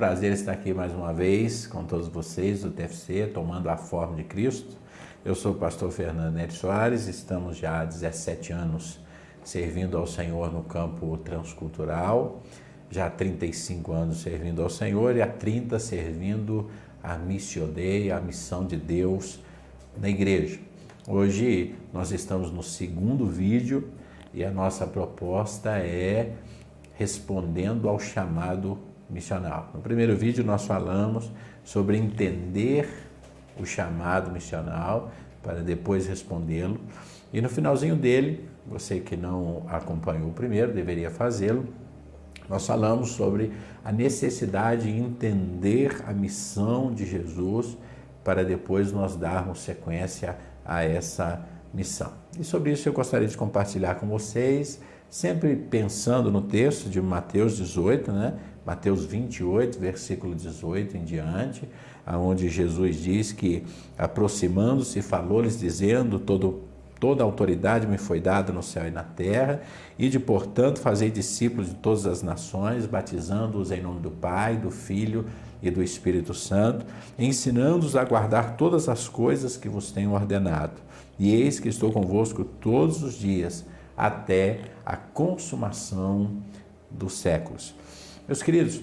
prazer estar aqui mais uma vez com todos vocês do TFC, tomando a forma de Cristo. Eu sou o pastor Fernando Nery Soares, estamos já há 17 anos servindo ao Senhor no campo transcultural, já há 35 anos servindo ao Senhor e há 30 servindo a Missio Dei, a missão de Deus na igreja. Hoje nós estamos no segundo vídeo e a nossa proposta é respondendo ao chamado missional. No primeiro vídeo nós falamos sobre entender o chamado missional para depois respondê-lo. E no finalzinho dele, você que não acompanhou o primeiro, deveria fazê-lo, nós falamos sobre a necessidade de entender a missão de Jesus para depois nós darmos sequência a essa missão. E sobre isso eu gostaria de compartilhar com vocês, sempre pensando no texto de Mateus 18, Mateus 28, versículo 18 em diante, onde Jesus diz que, aproximando-se, falou-lhes dizendo: toda a autoridade me foi dada no céu e na terra, ide, portanto, fazei discípulos de todas as nações, batizando-os em nome do Pai, do Filho e do Espírito Santo, ensinando-os a guardar todas as coisas que vos tenho ordenado. E eis que estou convosco todos os dias, até a consumação dos séculos. Meus queridos,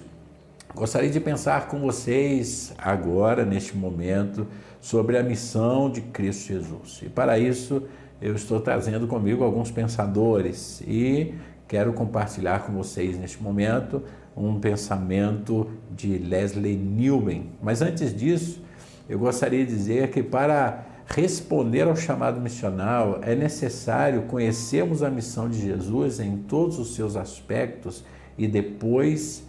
gostaria de pensar com vocês agora, neste momento, sobre a missão de Cristo Jesus. E para isso, eu estou trazendo comigo alguns pensadores e quero compartilhar com vocês neste momento um pensamento de Lesslie Newbigin. Mas antes disso, eu gostaria de dizer que para responder ao chamado missional é necessário conhecermos a missão de Jesus em todos os seus aspectos e depois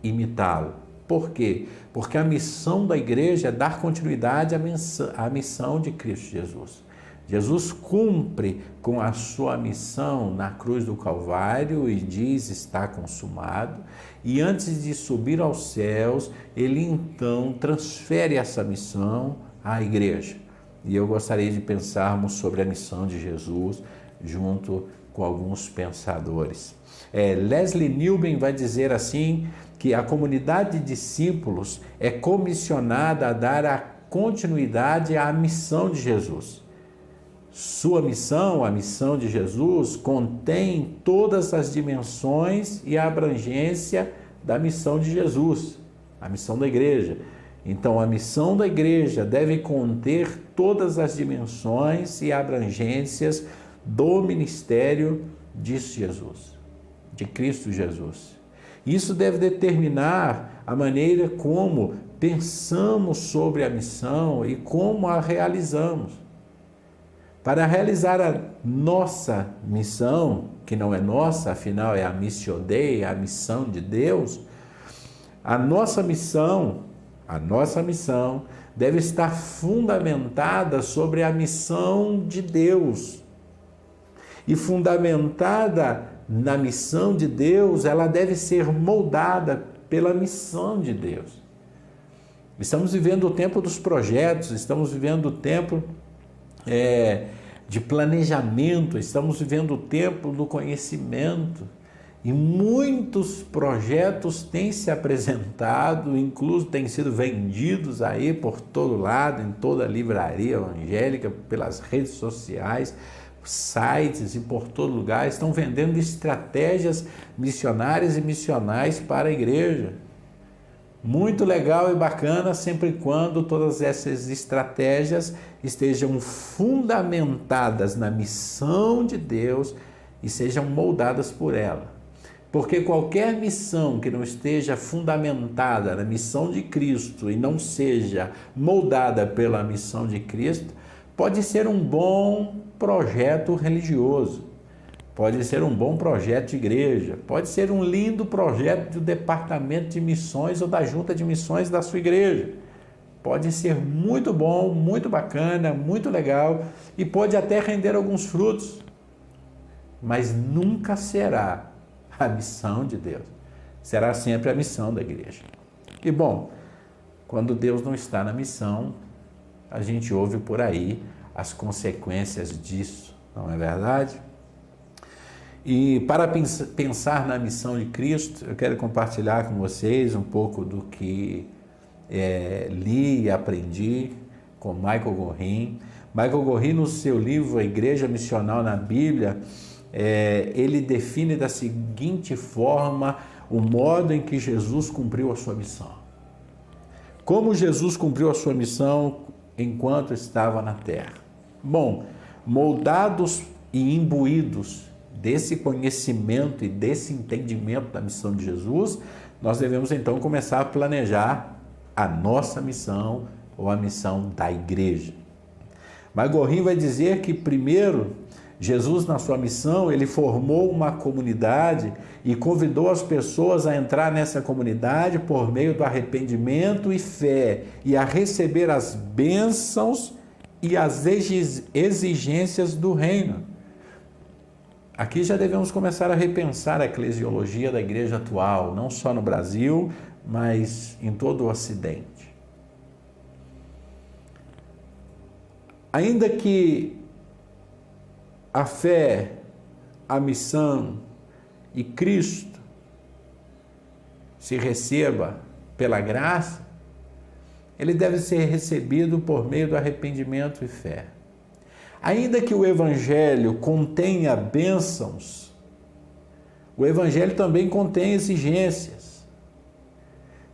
imitá-lo. Por quê? Porque a missão da igreja é dar continuidade à missão de Cristo Jesus. Jesus cumpre com a sua missão na cruz do Calvário e diz: está consumado. E antes de subir aos céus, ele então transfere essa missão à igreja. E eu gostaria de pensarmos sobre a missão de Jesus junto com alguns pensadores. Lesslie Newbigin vai dizer assim que a comunidade de discípulos é comissionada a dar a continuidade à missão de Jesus. Sua missão, a missão de Jesus, contém todas as dimensões e a abrangência da missão de Jesus, a missão da igreja. Então, a missão da igreja deve conter todas as dimensões e abrangências do ministério de Jesus, de Cristo Jesus. Isso deve determinar a maneira como pensamos sobre a missão e como a realizamos. Para realizar a nossa missão, que não é nossa, afinal é a Missio Dei, a missão de Deus, a nossa missão deve estar fundamentada sobre a missão de Deus. E fundamentada na missão de Deus, ela deve ser moldada pela missão de Deus. Estamos vivendo o tempo dos projetos, estamos vivendo o tempo de planejamento, estamos vivendo o tempo do conhecimento. E muitos projetos têm se apresentado, incluso têm sido vendidos aí por todo lado, em toda a livraria evangélica, pelas redes sociais, sites e por todo lugar, estão vendendo estratégias missionárias e missionais para a igreja. Muito legal e bacana, sempre e quando todas essas estratégias estejam fundamentadas na missão de Deus e sejam moldadas por ela. Porque qualquer missão que não esteja fundamentada na missão de Cristo e não seja moldada pela missão de Cristo, pode ser um bom projeto religioso, pode ser um bom projeto de igreja, pode ser um lindo projeto do departamento de missões ou da junta de missões da sua igreja. Pode ser muito bom, muito bacana, muito legal e pode até render alguns frutos, mas nunca será a missão de Deus. Será sempre a missão da igreja. E bom, quando Deus não está na missão, a gente ouve por aí as consequências disso, não é verdade? E para pensar na missão de Cristo, eu quero compartilhar com vocês um pouco do que li e aprendi com Michael Gorin. Michael Gorin, no seu livro A Igreja Missional na Bíblia, ele define da seguinte forma o modo em que Jesus cumpriu a sua missão. Como Jesus cumpriu a sua missão enquanto estava na terra? Bom, moldados e imbuídos desse conhecimento e desse entendimento da missão de Jesus, nós devemos então começar a planejar a nossa missão ou a missão da igreja. Mas Gorin vai dizer que primeiro, Jesus na sua missão, ele formou uma comunidade e convidou as pessoas a entrar nessa comunidade por meio do arrependimento e fé e a receber as bênçãos e as exigências do reino. Aqui já devemos começar a repensar a eclesiologia da igreja atual, não só no Brasil, mas em todo o Ocidente. Ainda que a fé, a missão e Cristo se receba pela graça, ele deve ser recebido por meio do arrependimento e fé. Ainda que o Evangelho contenha bênçãos, o Evangelho também contém exigências.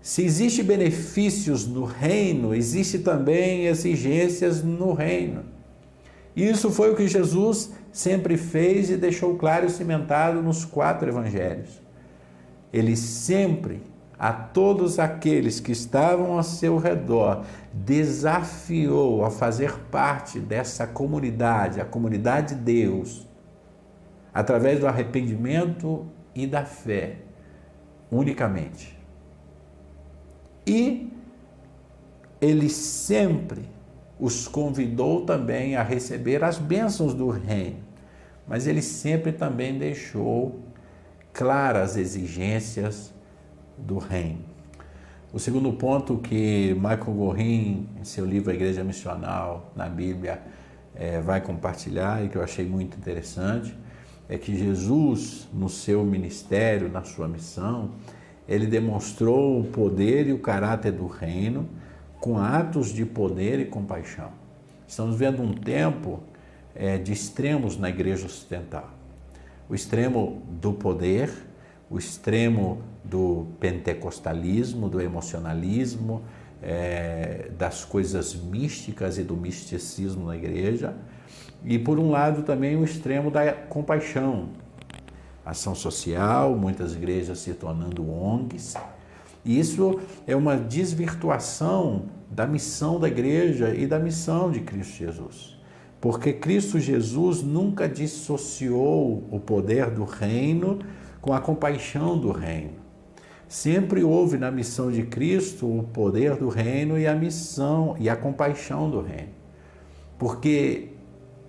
Se existem benefícios no reino, existe também exigências no reino. Isso foi o que Jesus sempre fez e deixou claro e cimentado nos 4 evangelhos. Ele sempre, a todos aqueles que estavam ao seu redor, desafiou a fazer parte dessa comunidade, a comunidade de Deus, através do arrependimento e da fé, unicamente. E ele sempre os convidou também a receber as bênçãos do reino, mas ele sempre também deixou claras as exigências do reino. O segundo ponto que Michael Gorin, em seu livro A Igreja Missional na Bíblia, vai compartilhar e que eu achei muito interessante, é que Jesus, no seu ministério, na sua missão, ele demonstrou o poder e o caráter do reino com atos de poder e compaixão. Estamos vendo um tempo de extremos na igreja ocidental. O extremo do poder, o extremo do pentecostalismo, do emocionalismo, das coisas místicas e do misticismo na igreja. E, por um lado, também o extremo da compaixão. Ação social, muitas igrejas se tornando ONGs. E isso é uma desvirtuação da missão da igreja e da missão de Cristo Jesus. Porque Cristo Jesus nunca dissociou o poder do reino com a compaixão do reino. Sempre houve na missão de Cristo o poder do reino e a missão e a compaixão do reino. Porque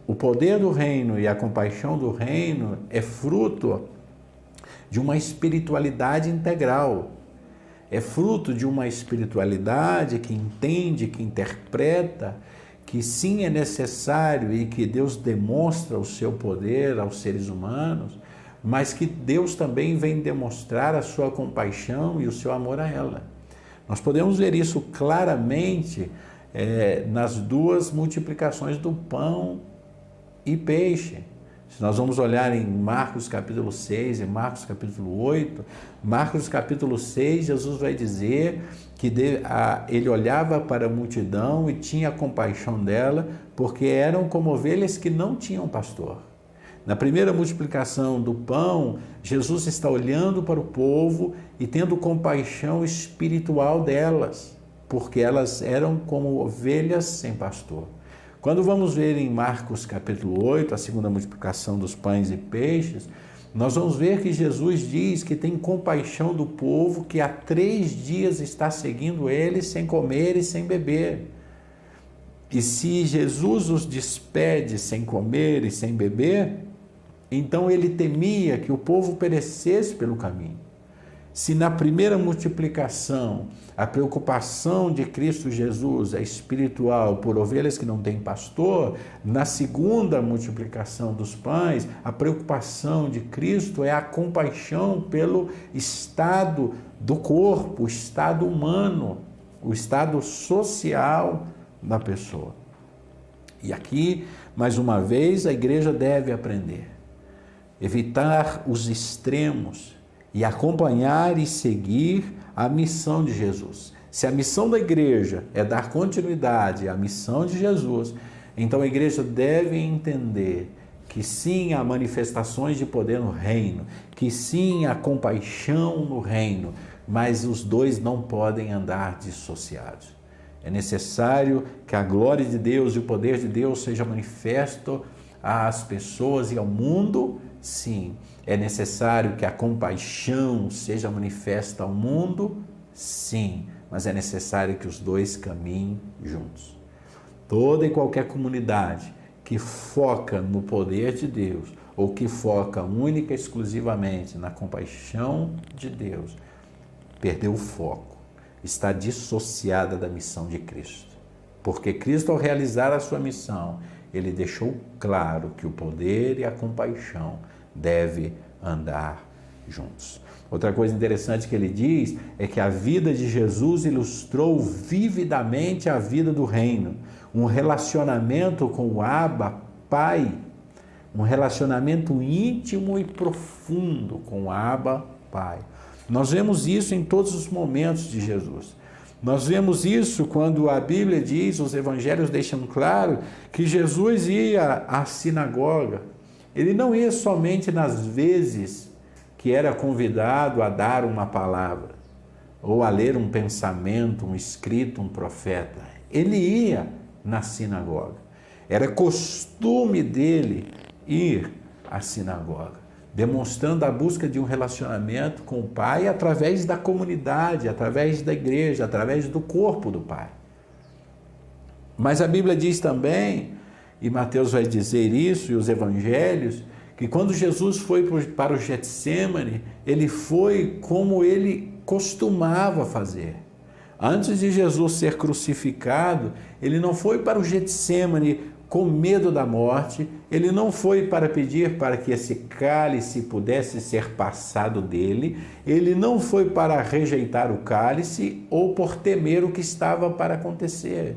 o poder do reino e a compaixão do reino é fruto de uma espiritualidade integral. É fruto de uma espiritualidade que entende, que interpreta, que sim é necessário e que Deus demonstra o seu poder aos seres humanos, mas que Deus também vem demonstrar a sua compaixão e o seu amor a ela. Nós podemos ver isso claramente nas 2 multiplicações do pão e peixe. Se nós vamos olhar em Marcos capítulo 6 e Marcos capítulo 8, Marcos capítulo 6, Jesus vai dizer que ele olhava para a multidão e tinha compaixão dela, porque eram como ovelhas que não tinham pastor. Na primeira multiplicação do pão, Jesus está olhando para o povo e tendo compaixão espiritual delas, porque elas eram como ovelhas sem pastor. Quando vamos ver em Marcos capítulo 8, a segunda multiplicação dos pães e peixes, nós vamos ver que Jesus diz que tem compaixão do povo que há 3 dias está seguindo ele sem comer e sem beber. E se Jesus os despede sem comer e sem beber, então ele temia que o povo perecesse pelo caminho. Se na primeira multiplicação a preocupação de Cristo Jesus é espiritual por ovelhas que não têm pastor, na segunda multiplicação dos pães, a preocupação de Cristo é a compaixão pelo estado do corpo, o estado humano, o estado social da pessoa. E aqui, mais uma vez, a igreja deve aprender, evitar os extremos e acompanhar e seguir a missão de Jesus. Se a missão da igreja é dar continuidade à missão de Jesus, então a igreja deve entender que sim, há manifestações de poder no reino, que sim, há compaixão no reino, mas os dois não podem andar dissociados. É necessário que a glória de Deus e o poder de Deus seja manifesto às pessoas e ao mundo, sim. É necessário que a compaixão seja manifesta ao mundo, sim. Mas é necessário que os dois caminhem juntos. Toda e qualquer comunidade que foca no poder de Deus ou que foca única e exclusivamente na compaixão de Deus, perdeu o foco, está dissociada da missão de Cristo. Porque Cristo, ao realizar a sua missão, ele deixou claro que o poder e a compaixão devem andar juntos. Outra coisa interessante que ele diz é que a vida de Jesus ilustrou vividamente a vida do reino, um relacionamento com o Abba, Pai, um relacionamento íntimo e profundo com o Abba, Pai. Nós vemos isso em todos os momentos de Jesus. Nós vemos isso quando a Bíblia diz, os evangelhos deixam claro, que Jesus ia à sinagoga. Ele não ia somente nas vezes que era convidado a dar uma palavra, ou a ler um pensamento, um escrito, um profeta. Ele ia na sinagoga. Era costume dele ir à sinagoga, demonstrando a busca de um relacionamento com o Pai através da comunidade, através da igreja, através do corpo do Pai. Mas a Bíblia diz também, e Mateus vai dizer isso, e os evangelhos, que quando Jesus foi para o Getsêmani, ele foi como ele costumava fazer. Antes de Jesus ser crucificado, ele não foi para o Getsêmani com medo da morte, ele não foi para pedir para que esse cálice pudesse ser passado dele, ele não foi para rejeitar o cálice ou por temer o que estava para acontecer.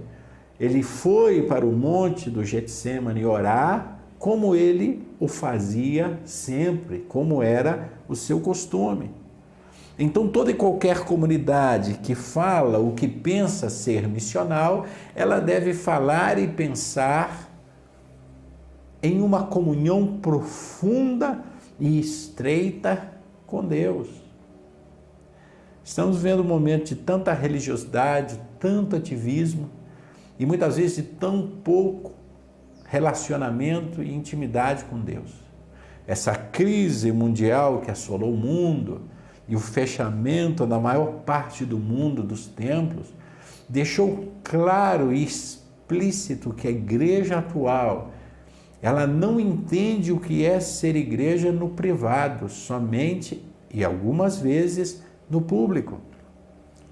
Ele foi para o monte do Getsêmani orar, como ele o fazia sempre, como era o seu costume. Então, toda e qualquer comunidade que fala o que pensa ser missional, ela deve falar e pensar em uma comunhão profunda e estreita com Deus. Estamos vivendo um momento de tanta religiosidade, tanto ativismo e muitas vezes de tão pouco relacionamento e intimidade com Deus. Essa crise mundial que assolou o mundo e o fechamento na maior parte do mundo dos templos deixou claro e explícito que a igreja atual, ela não entende o que é ser igreja no privado, somente e algumas vezes no público.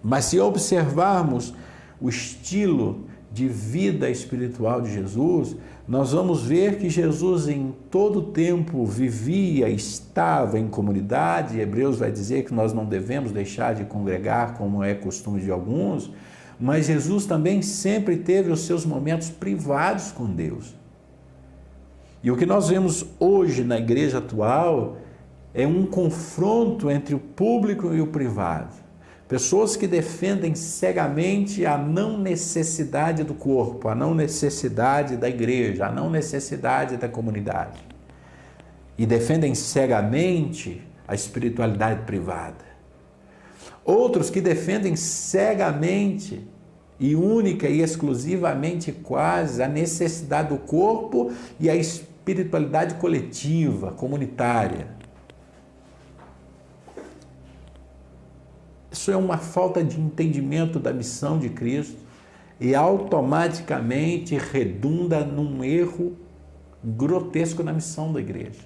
Mas se observarmos o estilo de vida espiritual de Jesus, nós vamos ver que Jesus em todo tempo vivia, estava em comunidade. Hebreus vai dizer que nós não devemos deixar de congregar como é costume de alguns, mas Jesus também sempre teve os seus momentos privados com Deus. E o que nós vemos hoje na igreja atual é um confronto entre o público e o privado. Pessoas que defendem cegamente a não necessidade do corpo, a não necessidade da igreja, a não necessidade da comunidade. E defendem cegamente a espiritualidade privada. Outros que defendem cegamente e única e exclusivamente quase a necessidade do corpo e a espiritualidade coletiva, comunitária. Isso é uma falta de entendimento da missão de Cristo e automaticamente redunda num erro grotesco na missão da igreja.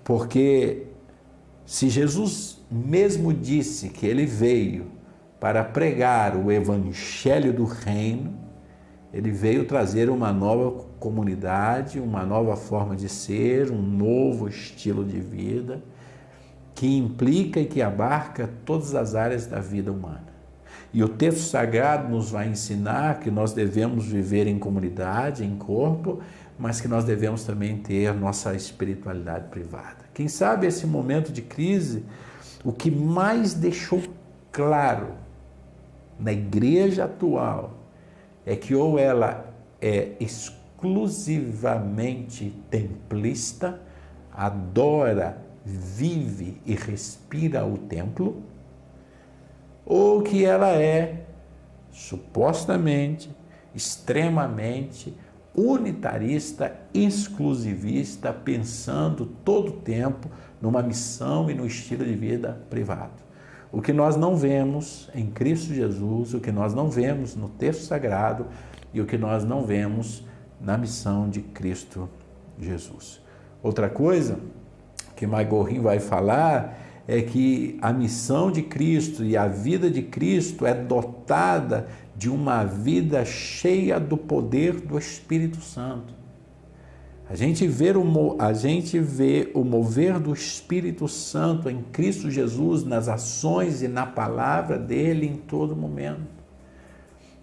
Porque Se Jesus mesmo disse que ele veio para pregar o evangelho do reino, ele veio trazer uma nova comunidade, uma nova forma de ser, um novo estilo de vida, que implica e que abarca todas as áreas da vida humana. E o texto sagrado nos vai ensinar que nós devemos viver em comunidade, em corpo, mas que nós devemos também ter nossa espiritualidade privada. Quem sabe esse momento de crise, o que mais deixou claro na igreja atual é que ou ela é exclusivamente templista, adora, vive e respira o templo, ou que ela é supostamente, extremamente unitarista, exclusivista, pensando todo o tempo numa missão e no estilo de vida privado. O que nós não vemos em Cristo Jesus, o que nós não vemos no texto sagrado e o que nós não vemos na missão de Cristo Jesus. Outra coisa que Magorin vai falar é que a missão de Cristo e a vida de Cristo é dotada de uma vida cheia do poder do Espírito Santo. A gente vê o mover do Espírito Santo em Cristo Jesus, nas ações e na palavra dele em todo momento.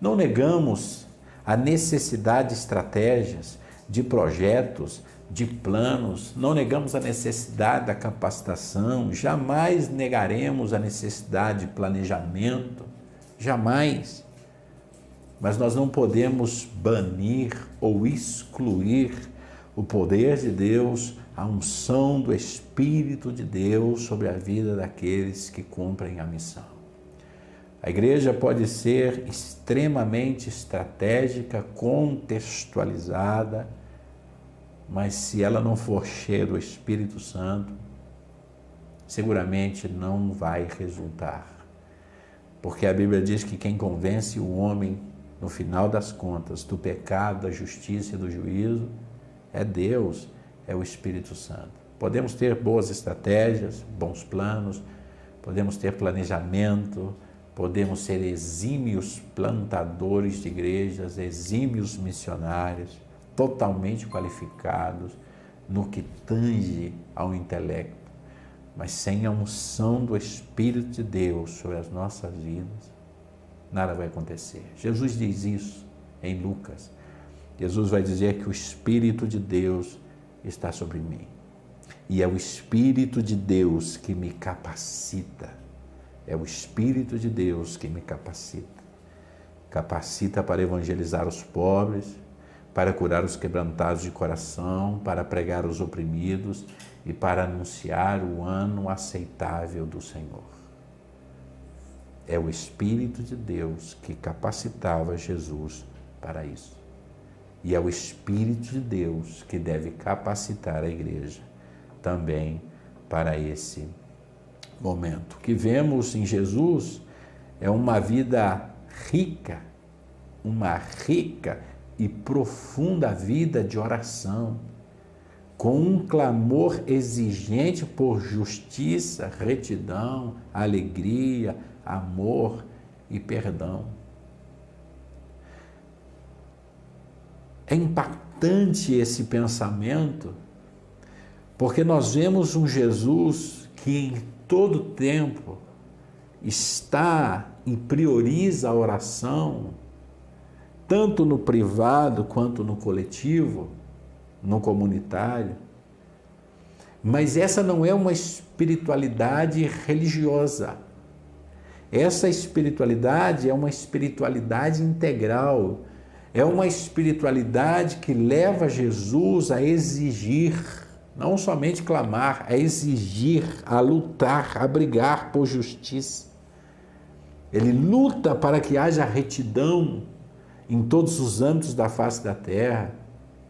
Não negamos a necessidade de estratégias, de projetos, de planos, não negamos a necessidade da capacitação, jamais negaremos a necessidade de planejamento, jamais. Mas nós não podemos banir ou excluir o poder de Deus, a unção do Espírito de Deus sobre a vida daqueles que cumprem a missão. A igreja pode ser extremamente estratégica, contextualizada, mas se ela não for cheia do Espírito Santo, seguramente não vai resultar. Porque a Bíblia diz que quem convence o homem, no final das contas, do pecado, da justiça e do juízo, é Deus, é o Espírito Santo. Podemos ter boas estratégias, bons planos, podemos ter planejamento, podemos ser exímios plantadores de igrejas, exímios missionários, totalmente qualificados no que tange ao intelecto, mas sem a unção do Espírito de Deus sobre as nossas vidas, nada vai acontecer. Jesus diz isso em Lucas. Jesus vai dizer que o Espírito de Deus está sobre mim. E é o Espírito de Deus que me capacita. É o Espírito de Deus que me capacita. Capacita para evangelizar os pobres, para curar os quebrantados de coração, para pregar os oprimidos e para anunciar o ano aceitável do Senhor. É o Espírito de Deus que capacitava Jesus para isso. E é o Espírito de Deus que deve capacitar a igreja também para esse momento. O que vemos em Jesus é uma vida rica, uma rica e profunda vida de oração, com um clamor exigente por justiça, retidão, alegria, amor e perdão. É impactante esse pensamento, porque nós vemos um Jesus que em todo tempo está e prioriza a oração, tanto no privado quanto no coletivo, no comunitário. Mas essa não é uma espiritualidade religiosa. Essa espiritualidade é uma espiritualidade integral. É uma espiritualidade que leva Jesus a exigir, não somente clamar, a exigir, a lutar, a brigar por justiça. Ele luta para que haja retidão em todos os âmbitos da face da terra,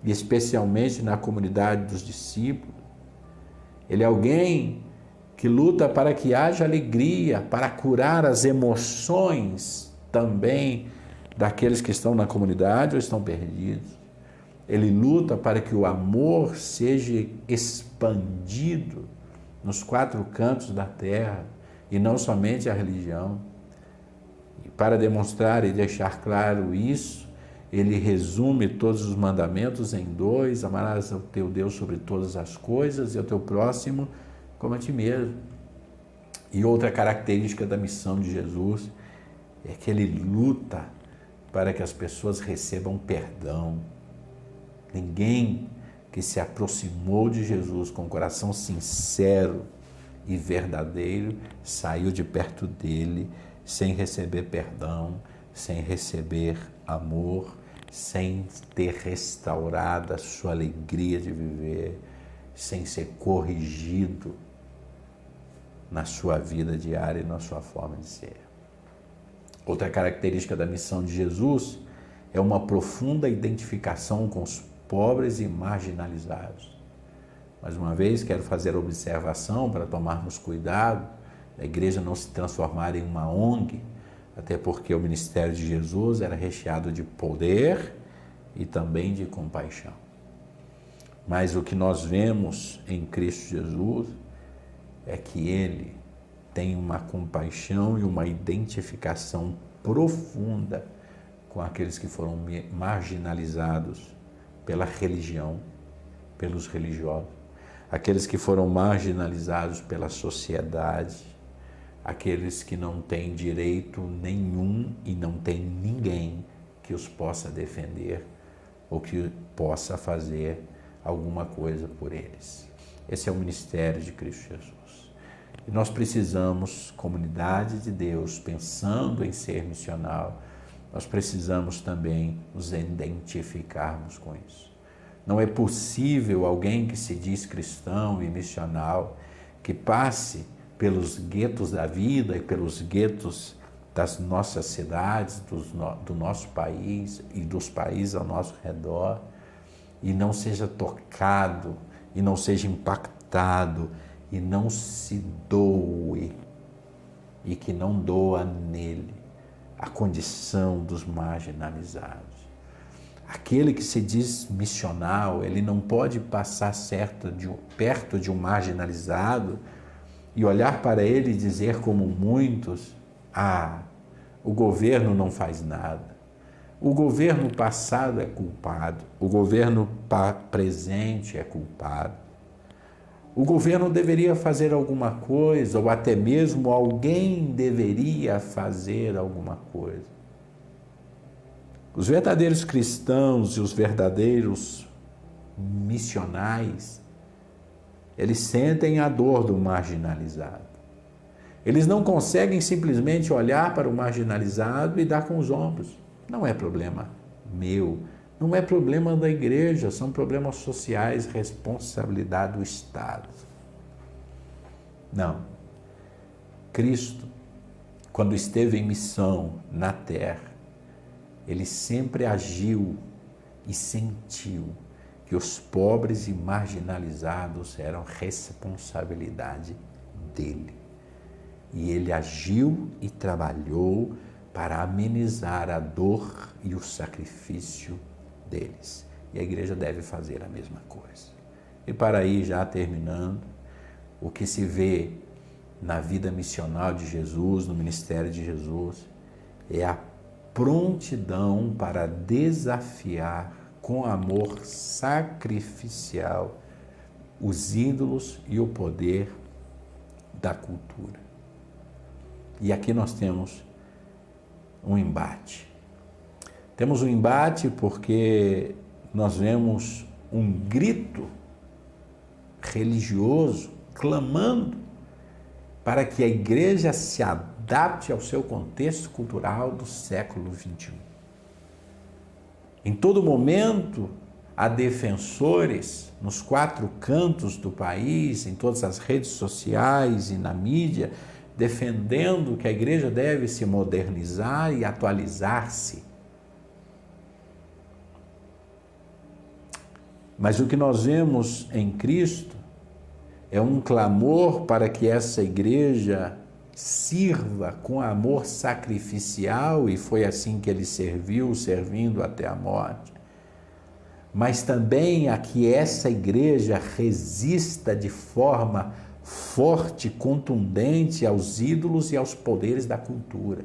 e especialmente na comunidade dos discípulos. Ele é alguém que luta para que haja alegria, para curar as emoções também daqueles que estão na comunidade ou estão perdidos. Ele luta para que o amor seja expandido nos 4 cantos da terra, e não somente a religião. E para demonstrar e deixar claro isso, ele resume todos os mandamentos em 2: amarás o teu Deus sobre todas as coisas e o teu próximo como a ti mesmo. E outra característica da missão de Jesus é que ele luta para que as pessoas recebam perdão. Ninguém que se aproximou de Jesus com um coração sincero e verdadeiro saiu de perto dele sem receber perdão, sem receber amor, sem ter restaurado a sua alegria de viver, sem ser corrigido na sua vida diária e na sua forma de ser. Outra característica da missão de Jesus é uma profunda identificação com os pobres e marginalizados. Mais uma vez, quero fazer a observação para tomarmos cuidado, a igreja não se transformar em uma ONG, até porque o ministério de Jesus era recheado de poder e também de compaixão. Mas o que nós vemos em Cristo Jesus é que ele tem uma compaixão e uma identificação profunda com aqueles que foram marginalizados pela religião, pelos religiosos, aqueles que foram marginalizados pela sociedade, aqueles que não têm direito nenhum e não tem ninguém que os possa defender ou que possa fazer alguma coisa por eles. Esse é o ministério de Cristo Jesus. E nós precisamos, comunidade de Deus, pensando em ser missional, nós precisamos também nos identificarmos com isso. Não é possível alguém que se diz cristão e missional, que passe pelos guetos da vida e pelos guetos das nossas cidades, do nosso país e dos países ao nosso redor, e não seja tocado, e não seja impactado, e não se doe, e que não doa nele a condição dos marginalizados. Aquele que se diz missional, ele não pode passar perto de um marginalizado e olhar para ele e dizer como muitos: o governo não faz nada. O governo passado é culpado, o governo presente é culpado. O governo deveria fazer alguma coisa, ou até mesmo alguém deveria fazer alguma coisa. Os verdadeiros cristãos e os verdadeiros missionais, eles sentem a dor do marginalizado. Eles não conseguem simplesmente olhar para o marginalizado e dar com os ombros. Não é problema meu, não é problema da igreja, são problemas sociais, responsabilidade do Estado. Não. Cristo, quando esteve em missão na terra, ele sempre agiu e sentiu que os pobres e marginalizados eram responsabilidade dele. E ele agiu e trabalhou para amenizar a dor e o sacrifício deles. E a igreja deve fazer a mesma coisa. E para aí, já terminando, o que se vê na vida missional de Jesus, no ministério de Jesus, é a prontidão para desafiar com amor sacrificial os ídolos e o poder da cultura. E aqui nós temos um embate. Temos um embate porque nós vemos um grito religioso clamando para que a igreja se adapte ao seu contexto cultural do século XXI. Em todo momento, há defensores nos 4 cantos do país, em todas as redes sociais e na mídia, defendendo que a igreja deve se modernizar e atualizar-se. Mas o que nós vemos em Cristo é um clamor para que essa igreja sirva com amor sacrificial, e foi assim que ele serviu, servindo até a morte. Mas também a que essa igreja resista de forma forte, contundente aos ídolos e aos poderes da cultura.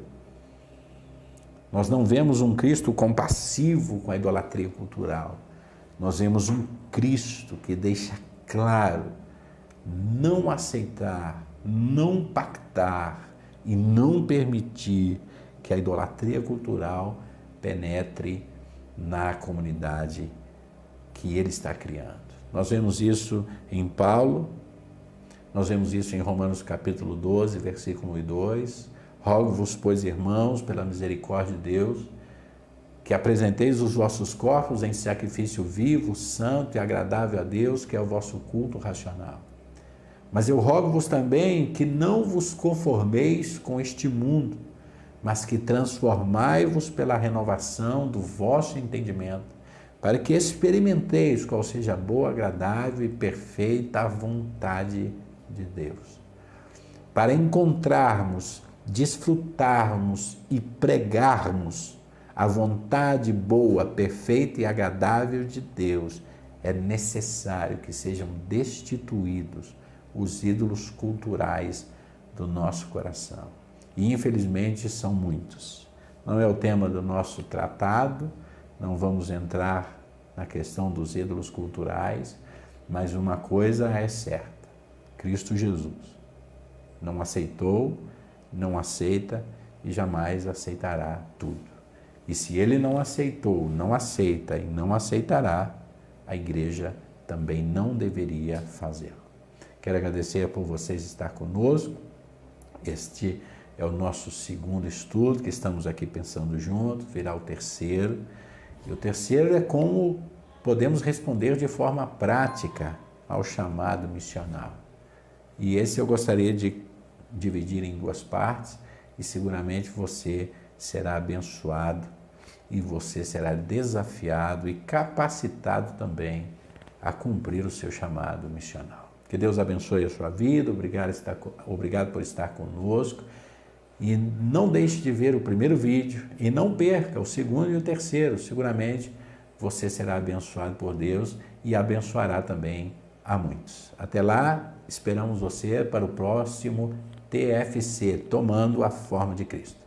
Nós não vemos um Cristo compassivo com a idolatria cultural. Nós vemos um Cristo que deixa claro não aceitar, não pactar e não permitir que a idolatria cultural penetre na comunidade que ele está criando. Nós vemos isso em Paulo, nós vemos isso em Romanos capítulo 12, versículo 1 e 2. Rogo-vos, pois, irmãos, pela misericórdia de Deus, que apresenteis os vossos corpos em sacrifício vivo, santo e agradável a Deus, que é o vosso culto racional. Mas eu rogo-vos também que não vos conformeis com este mundo, mas que transformai-vos pela renovação do vosso entendimento, para que experimenteis qual seja a boa, agradável e perfeita vontade de Deus. Para encontrarmos, desfrutarmos e pregarmos a vontade boa, perfeita e agradável de Deus, é necessário que sejam destituídos os ídolos culturais do nosso coração. E infelizmente são muitos. Não é o tema do nosso tratado, não vamos entrar na questão dos ídolos culturais, mas uma coisa é certa: Cristo Jesus não aceitou, não aceita e jamais aceitará tudo. E se ele não aceitou, não aceita e não aceitará, a igreja também não deveria fazê-lo. Quero agradecer por vocês estar conosco. Este é o nosso segundo estudo, que estamos aqui pensando juntos, virá o terceiro. E o terceiro é como podemos responder de forma prática ao chamado missional. E esse eu gostaria de dividir em duas partes, e seguramente você será abençoado e você será desafiado e capacitado também a cumprir o seu chamado missional. Que Deus abençoe a sua vida, obrigado por estar conosco. E não deixe de ver o primeiro vídeo e não perca o segundo e o terceiro. Seguramente você será abençoado por Deus e abençoará também a muitos. Até lá, esperamos você para o próximo TFC, Tomando a Forma de Cristo.